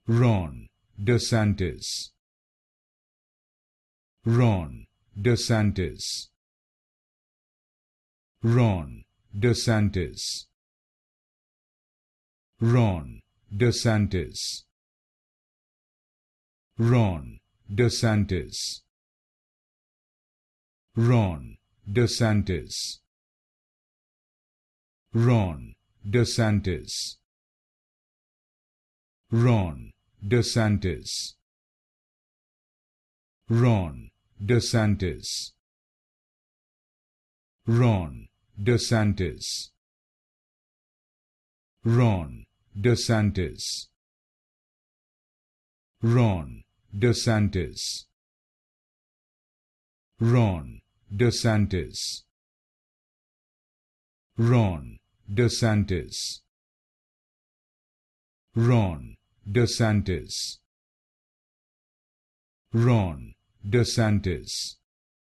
Ron DeSantis, Ron DeSantis, Ron DeSantis, Ron DeSantis, Ron DeSantis, Ron DeSantis, Ron DeSantis, Ron DeSantis, Ron DeSantis, Ron DeSantis, Ron DeSantis, Ron DeSantis, Ron DeSantis, Ron DeSantis, Ron DeSantis, Ron DeSantis,